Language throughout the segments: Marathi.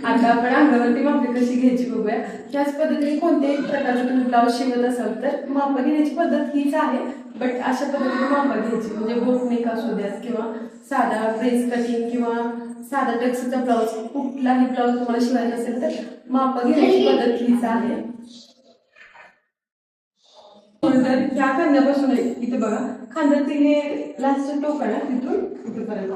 आता आपण अंगावरती मापे कशी घ्यायची बघूया. त्याच पद्धतीने कोणत्याही प्रकारचं तुम्ही ब्लाऊज शिवत असाल तर माप घेण्याची पद्धत हीच आहे. बट अशा पद्धतीने माप घ्यायची म्हणजे बोटनेक असू द्यात किंवा साधा ड्रेस कटिंग किंवा साधा टक्सचा ब्लाऊज, कुठलाही ब्लाऊज तुम्हाला शिवायचा असेल तर माप घेण्याची पद्धत हीच आहे. तर ह्या खांद्यापासून इथे बघा, खांद्याचे हे लास्ट टोक आहे ना, तिथून इथेपर्यंत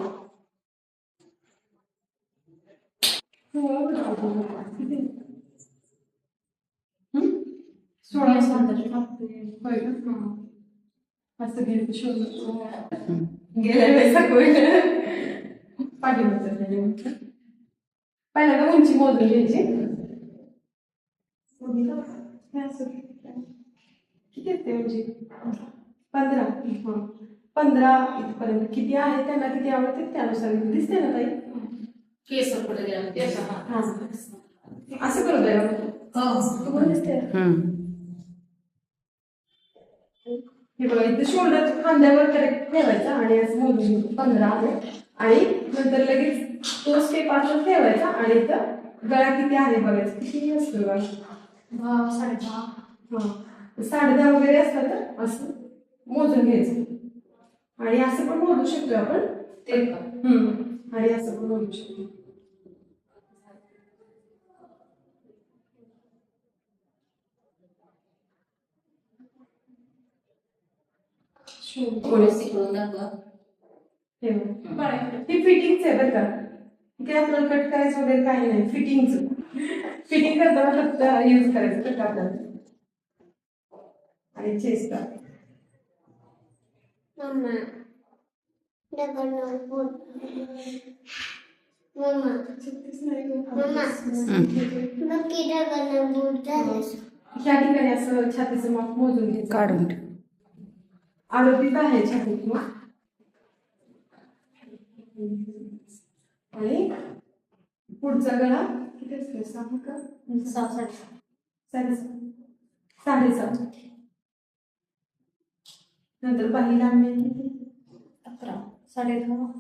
16 सांगतात होय का. असं घ्यायचं शोध गेल्या वेळेस पाठीमध्ये पहिल्यांदा उंची मोजून घ्यायची. किती येते म्हणजे 15. 15 इथपर्यंत किती आहे त्यांना किती आवडते त्यानुसार दिसते ना ताई. केस कुठे गेला असं करू द्या. तुम्हाला दिसते हे बघा, इथे शोल्डर खांद्यावर करेक्ट ठेवायचा आणि असं मोजून 15 आहे. आणि नंतर लगेच तो स्टेप असं ठेवायचा आणि इथं गळा किती आहे बघायचं. किती असतो गळा? 10.5. 10.5 वगैरे असलं तर असं मोजून घ्यायचं. आणि असं पण मोजू शकतो आपण ते आणि असं पण मोजू शकतो. ही फिटिंगच आहे बरं का. इकडे आपल्याला कट करायचं वगैरे काही नाही. फिटिंग करताना फक्त यूज करायचं कट आपल्याला. आणि चेस्ट ह्या ठिकाणी असं छातीचं माप मोजून घ्यायचं काढून 38 आहे छातीत मग. आणि पुढचा गळा किती असतो? 6 का 6.5. 7.5. नंतर बाही लांबी किती? 11. 10.5.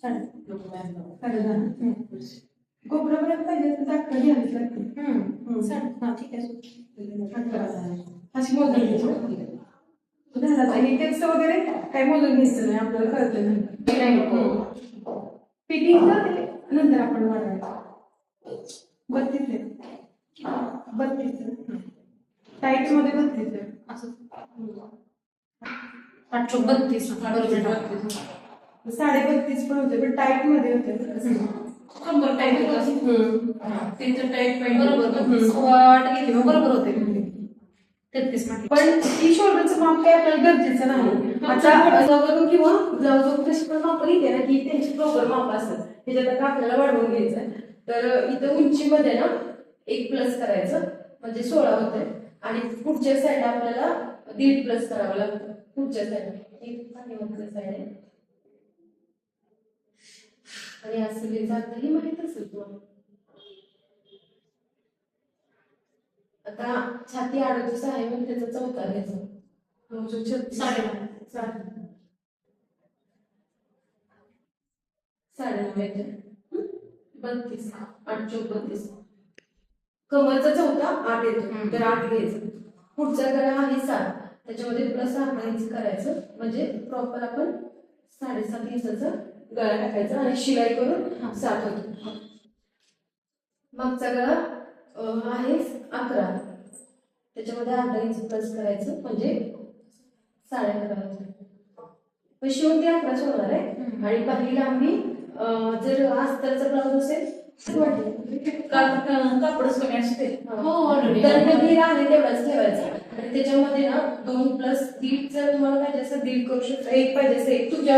10.5. कोपऱ्यापर्यंत पाहिजे तर दाखवा घ्यावीच लागते. ठीक आहे. 11 अशी मोजून घ्यायची. आणि टेक्स्ट वगैरे काही मोजून घ्यायचं नाही, आपल्याला कळतं नाही. फिटिंग नंतर आपण वाढवायचं. 32 आहे. 32 टाईट मध्ये 32 आहे. असं 832. 32.5 पण होते पण टाईट मध्ये होते. कंबर टाईट होतं. त्यांचं टाईट पॅन्ट बरोबर स्क्वाट गेली मग बरोबर होते. 33 मध्ये. पण टी शोल्डरचं माप काय आपल्याला गरजेचं नाही. आता ब्लाऊज किंवा ब्लाऊज कशी पण माप घेते ना की त्यांची प्रॉपर माप असतात. त्याच्यात आता आपल्याला वाढवून घ्यायचं आहे. तर इथं उंचीमध्ये ना 1 प्लस करायचं म्हणजे 16 होते. आणि पुढच्या साईडला आपल्याला 1.5 प्लस करावं लागतं. पुढच्या साईडला एक पाठीमागच्या साईड आहे. आणि असं जे जातं हे माहित असेल तुम्हाला. आता छाती 38 आहे मग त्याचा 4था घ्यायचा. 936 9.5 32 832. कमरचा 4था 8 येतो तर 8 घ्यायचं. पुढचा गळा आहे 7 त्याच्यामध्ये प्लस 8 इंच करायचं म्हणजे प्रॉपर आपण 7.5 इंचाचा गळा टाकायचा आणि शिलाई करून 7 होतो. मागचा गळा आहे 11 त्याच्यामध्ये 8 इंच प्लस करायचं म्हणजे 11.5. पण शेवटी 11 होणार आहे. आणि बाही लांबी जर अस्तरचा ब्लाऊज असेल कापडच कमी असते. तर गंभीर आहे तेवढाच ठेवायचा. आणि त्याच्यामध्ये ना 2 प्लस 1.5 जर तुम्हाला पाहिजे असं 1.5 करू शकता. 1 पाहिजे असं 1 तुझ्या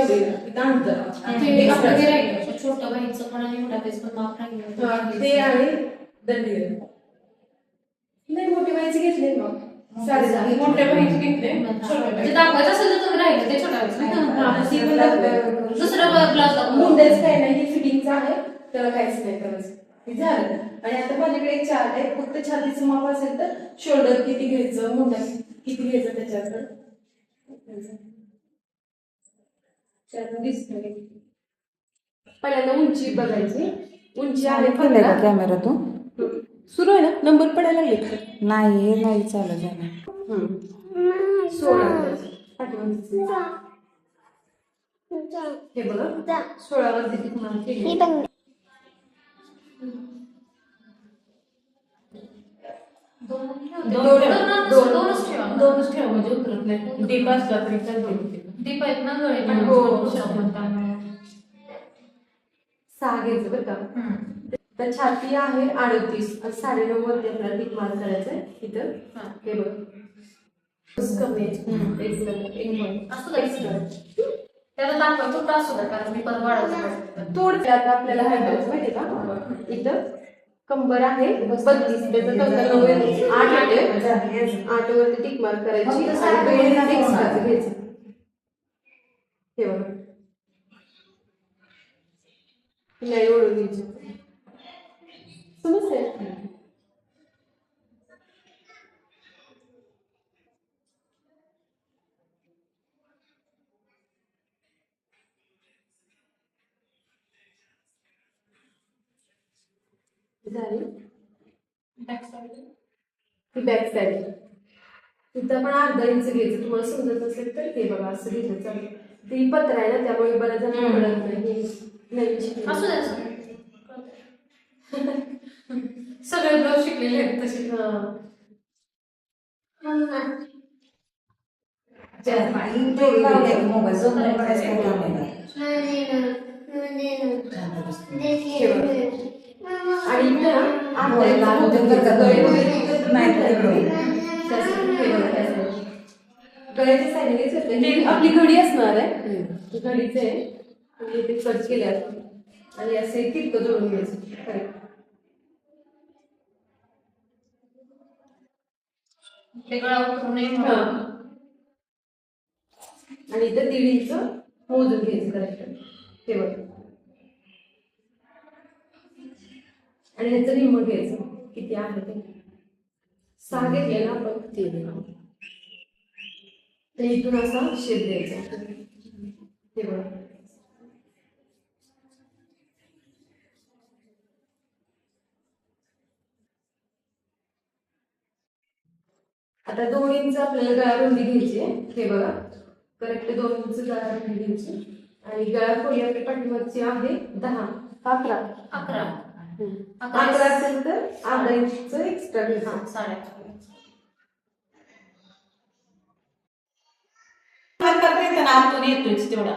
छोट्या बाईचं पण आणि मोठ्या बाईचं पण माप राहिलं ते आहे दंडी. नाही मोठी बाईची घेतली मग 10.5 मोठ्या बाईचं घेतले. दाखवायचं असेल तर तुम्ही राहिलं ते छोट्या बाईचं. दुसरं ब्लाउज मुंडेच काही नाही. हे फिटिंगचं आहे त्याला काहीच नाही करायचं. हे झालं. आणि आता माझ्याकडे एक चार्ट आहे. फक्त छातीचं माप असेल तर शोल्डर किती घ्यायचं मोठा किती घ्यायचं त्याच्यावर दिसत. पहिल्यांदा उंची बघायची. उंची आहे केलंय का 15. कॅमेरा तू? सुरू आहे ना, नंबर पडायला लागले का? नाही नाही चालू झालं. 16 पाठीमागचे. हे बघा 16 वरती टिक मार्क केली. दोनच ठेवा. दोनच ठेवा म्हणजे उतरत नाही. डीप असला तरी चालते. डीप आहेत ना गळे पण हो. त्यामुळे. 6 घ्यायचं बरं का. तर छाती आहे 38 आणि 9.5 वरती आपल्याला टिक मार्क करायचंय इथं. हे बघ कमी आहे. एक असं जायचं. त्याला दाखवा कुठं असू द्या कारण मी परत वाढवतो. थोडक्यात आपल्याला हाय करायचं माहिती का. इथं कंबर आहे 32 त्याचं 99 8 येते. 8 वरती टिक मार्क करायची आणि बेल्ट एक्स्ट्राचं घ्यायचं. हे बघा नाही ओढून घ्यायची. समजतंय. झाली बॅक साईड. ही बॅक साईड. तिथं पण अर्धा इंच घ्यायचं. तुम्हाला समजत नसेल तर हे बघा असं घेतलं चालेल. ती पत्र आहे ना त्यामुळे बऱ्याच जण कळत नाही. असू द्या सगळे ब्लाऊज शिकलेले आहेत तसे. मोबाईल जो नाही बघायचं काय काम नाही. आणि गळ्याच्या साईडने आपली घडी असणार आहे. घडीचे आहे ते कट केले आणि असे तितकं जोडून घ्यायचं. ते गळा उतरू नये म्हणून. आणि इथं 1.5 इंच मोजून घ्यायचं करेक्ट. हे बघ आणि ह्याचं निम्म घ्यायचं. किती आहे ते 6 घेतले ना आपण 3. तर इथून असा शेप द्यायचा. हे बघ आता 2 इंच आपल्याला गळा रुंदी घ्यायची आहे. हे बघा करेक्ट 2 इंच गळा रुंदी घ्यायची आणि गळा खोली आपली पाठीमागची आहे 10 11 11 असेल तर अर्धा इंच एक्स्ट्रा घ्यायचं. 8.5. करता येतं ना आतून येतोच तेवढा.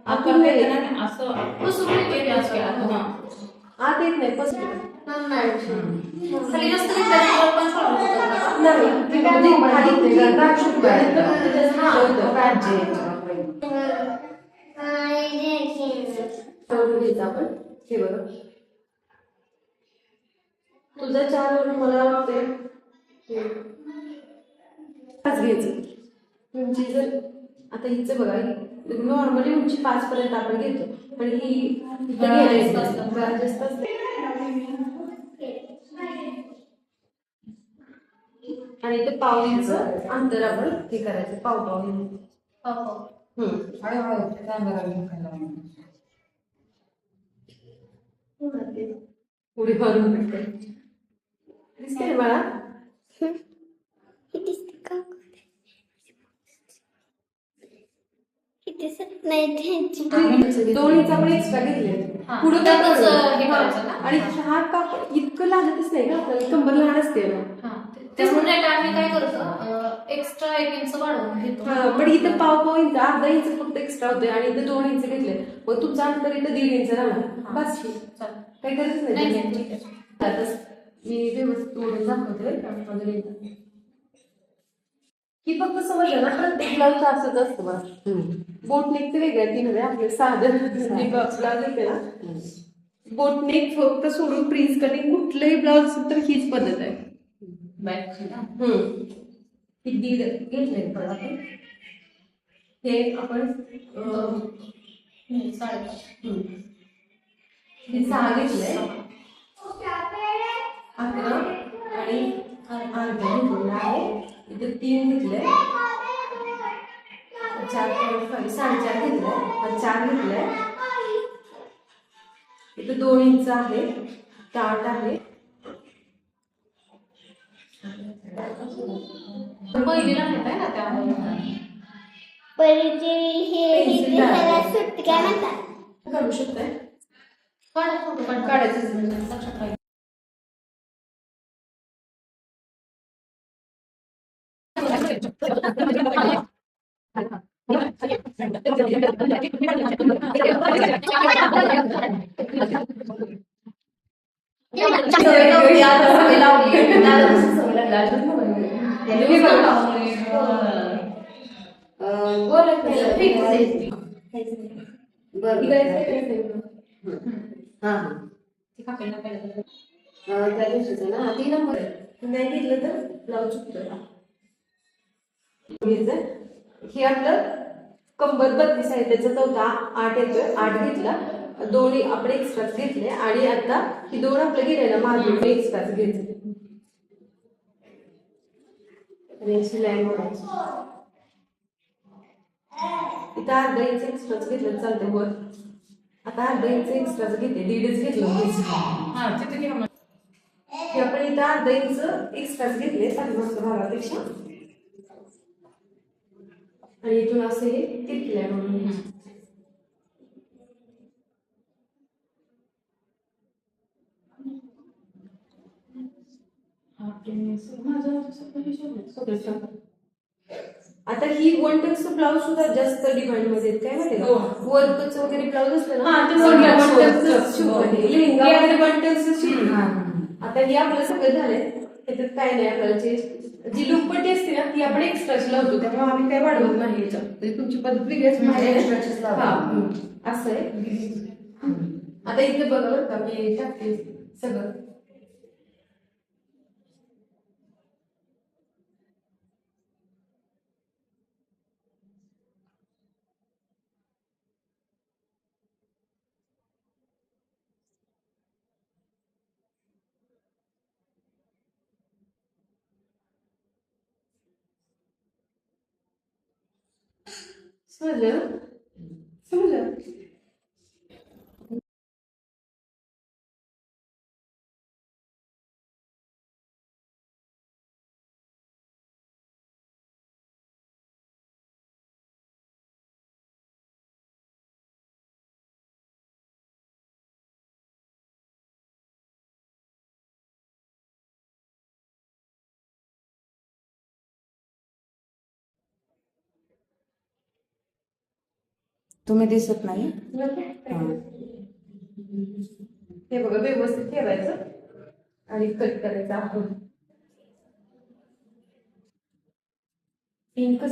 आतून येतं ना असं बसून येते असं केलं. आत येत नाही पसंत खाली जास्त घेतल्यावर पण सोडलं होतं. नाही खाली घ्यायचं आपण. हे बघा तुझा 4 वरून मला वाटते 5 घ्यायचं. उंची जर आता हिचं बघा नॉर्मली उंची 5 पर्यंत आपण घेतो पण ही जास्त असते. आणि इथे पाव इंच अंतर आपण हे करायचं. पाव इंच. पुढे भरून दिसते मला. नाही 2 इंच आपण एक्स्ट्रा घेतले. पुढे त्यातच हे करायचं का? आणि हात काप इतकं लागतच नाही का आपल्याला. कंबर लहान असते ना. तेच म्हणजे आम्ही काय करतो एक्स्ट्रा 1 इंच वाढवून घेतो. पण इथं पाव इंच अर्धा इंच फक्त एक्स्ट्रा होते आणि इथं 2 इंच घेतले. मग तुमचं अंतर इथं 1.5 इंच राहणार. बस काही गरज नाही. मी व्यवस्थित तोडून दाखवते. की फक्त समजलं ना प्रत्येक ब्लाऊज असंच असतं बघा. बोटनेक ते वेगळ्या 3 आपले साधं ब्लाऊज येते ना. बोटनेक फक्त सोडून प्रिन्स कटिंग कुठलंही ब्लाऊज तर हीच पद्धत आहे. ही दीड घेतले आपण. हे आपण 6 घेतलंय. 11 आणि अर्धा घेतलेला आहे. इथे 3 घेतले. 4.5 3.5 घेतलंय. 4 घेतलंय. इथं 2 इंच आहे, 8 आहे. पहिलीला घेताय ना त्यामुळे परीचे हे Pencil ह्याला सुट्टी काय म्हणतात? काढू शकताय. काढायचं लक्षात राहील. सवय नव्हती, आता सवय लावली. दादा कसं सवय लागली, अजून सवय लागली. हे बघा. बोला की. बरं. त्या दिवशीचं ना 3 नंबर आहे. नाही घेतलं तर ब्लाऊज चुकतो. हे आपलं कंबर 32 आहे, त्याचा चौथा 8 येतोय. 8 घेतला, 2 आपण एक्स्ट्राच घेतले आणि आता ही 2 आपलं गेलेला मागून एक्स्ट्राच घेतले आणि शिलाई मोडायची. इथं अर्धा इंच एक्स्ट्राच घेतलं चालतं वर. आता अर्धा इंच एक्स्ट्राच घेते, 1.5 घेतलं. हा तिथे घ्या मग. हे आपण इथं अर्धा इंच एक्स्ट्राच घेतले पाठीमागच्या भागापेक्षा आणि इथून असं हे तिरकिल्या म्हणून आता ही 1 टक्स ब्लाऊज सुद्धा जास्त डिमांड मध्ये आहेत. काय माहिती वर्कच वगैरे ब्लाऊज असतं ना, ते 1 टक्स शिवणे, लेहंगा वगैरे 1 टक्स शिवणे. आता हे आपलं सगळं झालंय, त्याच्यात काय नाही. आपल्याला जी लुकपट्टी असते ना ती आपण एक्स्ट्राची लावतो, त्यामुळे आम्ही काय वाढवत नाही याच्यात. म्हणजे तुमची पद्धत वेगळी असते. असं आहे. आता इथे बघा बरं का, मी टाकते सगळं. समजलं? समजलं? तुम्ही दिसत नाही. हे बघा, व्यवस्थित ठेवायचं आणि कट करायचं आपण. पिंक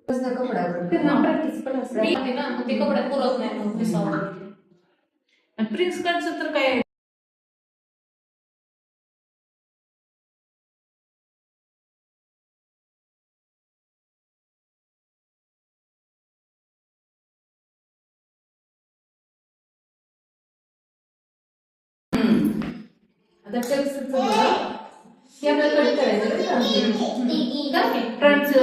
कपड्यावर प्रॅक्टिस पण असते ना मग ते कपड्यात पुरत नाही मग दिसावं. आणि प्रिन्स कटचं तर काय आता टक्सचं बघा, हे आपल्याला कट करायचं फ्रंटचं.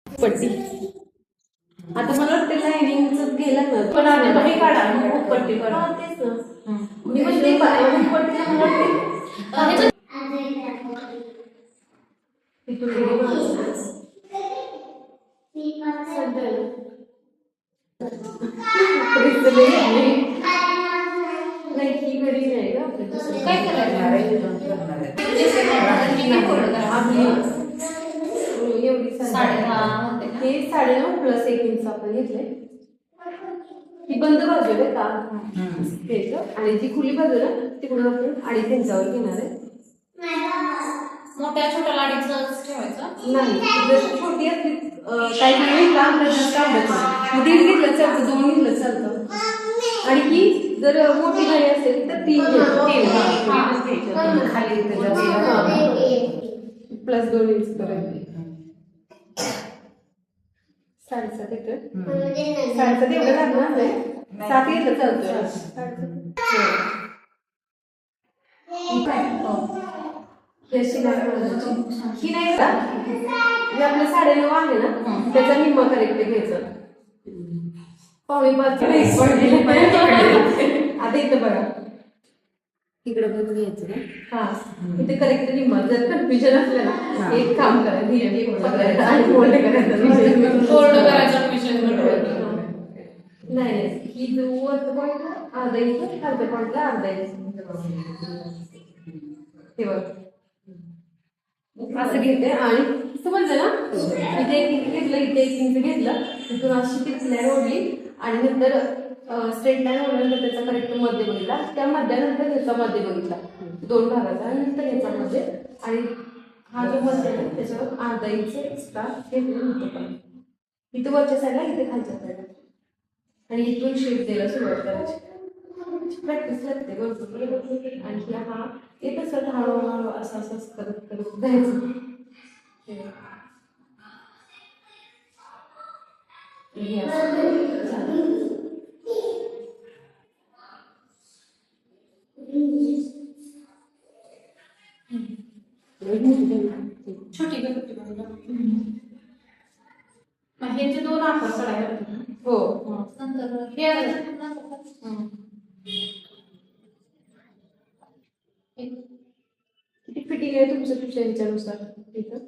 पट्टी. आता मला वाटतं लाईनिंगच घ्यायला लागणार, पण आधी बाहेर काढा मग पट्टी काढा. तेच ना मी म्हणते पट्टीला मला वाटते तिथून ही घडी नाही का काय करायचं आपली एवढी 10.5 हे 9.5 प्लस 1 इंच आपण घेतले. ही बंद बाजू आहे का त्याचं, आणि जी खुली बाजू आहे ना तिकडून आपण 2.5 इंचावर घेणार आहे. मोठ्या छोट्या लाडीचं ठेवायचं. नाही जर छोटी असली काही काही लांब जास्त आवडत नाही, 1.5 घेतलं चालतं, 2 घेतलं चालतं. आणि ही जर मोठी गाडी असेल तर 3 खाली प्लस 2 इंच पर्यंत. 7.5 येतं. 7.5 एवढं लागणार नाही, 7 घेतलं चालतं. ही नाही का जे आपलं 9.5 आहे ना त्याचा निम्मा करेक्ट घ्यायचं. 5.5 आता इथं बघा इकडे बघून घ्यायचं ना. हा इथे करेक्ट निम्मा. जर कन्फ्युजन असलं ना एक काम करायचं आणि फोल्ड करायचं. फोल्ड करायचं विषय नाही ही जो वरचं पॉईंट अर्धा इंच, खालच्या पॉईंटला अर्धा इंच हे बघ असं घेते. आणि समजलं ना इथे 1 इंच घेतलं, इथे 1 इंच घेतलं, तिथून अशी ती लाईन ओढली आणि नंतर स्ट्रेट लाईन ओढल्यानंतर त्याचा करेक्ट मध्ये बघितला, त्या मध्यानंतर ह्याचा मध्ये बघितला 2 भागाचा, आणि नंतर ह्याचा मध्ये. आणि हा जो मध्ये आहे त्याच्यावर अर्धा इंच एक्स्ट्रा घेतलं होतं पण इथं वरच्या साईडला, इथे खालच्या साईडला. आणि इथून शेप द्यायला सुरुवात करायची. प्रॅक्टिस लागते भरपूर. आणि हा येत असं हळूहळू असं असं करत करत जायचं. हे असं झालं. छोटी ह्याचे 2 आकार काढायला. हो नंतर हे किती फिटिंग आहे तुमचं तुमच्या ह्याच्यानुसार इथं.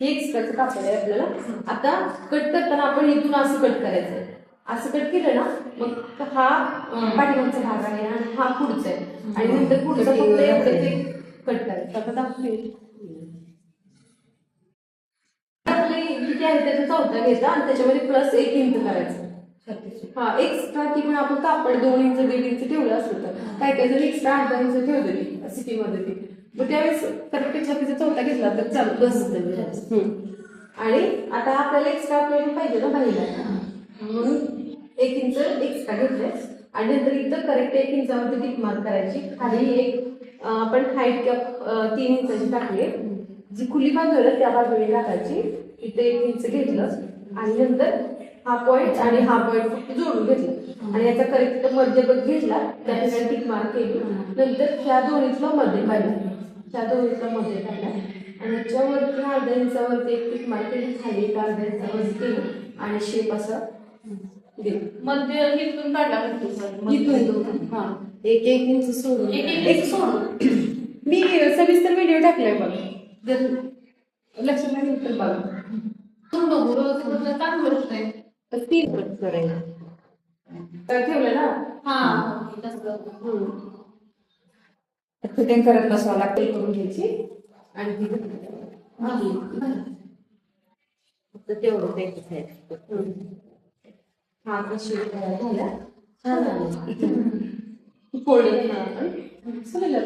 हे एक्स्ट्राचं कापड आहे आपल्याला. आता कट करताना आपण इथून असं कट करायचं. असं कट केलं ना मग हा पाठीमागचा भाग आहे आणि हा पुढचा आहे, आणि नंतर पुढचा फक्त एवढं ते कट करायचं. आता दाखवते आपले किती आहे त्याचा 4था घ्यायचा आणि त्याच्यामध्ये प्लस 1 इंच करायचं. हा एक्स्ट्रा की पण आपण कापड 2 इंच 1.5 इंच ठेवलं असतं तर काय काय जर एक्स्ट्रा 8 इंच ठेवलेली सिटीमध्ये ती, मग त्यावेळेस करेक्ट छातीचा 4था घेतला तर चालू बसतं. आणि आता आपल्याला एक्स्ट्रा आपल्याला पाहिजे ना बाहेर, म्हणून 1 इंच एक्स्ट्रा घेतलंय. आणि नंतर इथं करेक्ट 1 इंचावरती टिक मार्क करायची. खाली एक आपण हाईट 3 इंचाची टाकली, जी खुली बाजू आहे त्या बाजूने टाकायची. इथे 1 इंच घेतलं आणि नंतर हा पॉईंट आणि हा पॉईंट फक्त जोडून घेतला आणि याचा करेक्ट मध्य घेतला, त्या ठिकाणी टिक मार्क केली. नंतर ह्या दोन्हीतला मध्ये काढला, ह्या दोन्हीतला मध्ये काढला आणि याच्यावरती अर्ध्या इंचावरती एक टिक मार्क केली, खाली एक अर्ध्या इंचावरती केली आणि शेप असा मध्ये इथून काढला. इथून हा 1 इंच सोडून एक सोडून मी सविस्तर व्हिडिओ टाकलाय बघ, जर लक्षात नाही तर बघा. चांगलं होतंय. 3 कट करायचं ठेवलं ना. हा फिटिंग करत बसावं लागतं. ते करून घ्यायची आणि ती तेवढं द्यायचं. हा कशी झाला छान झालं. फोल्ड समजलं.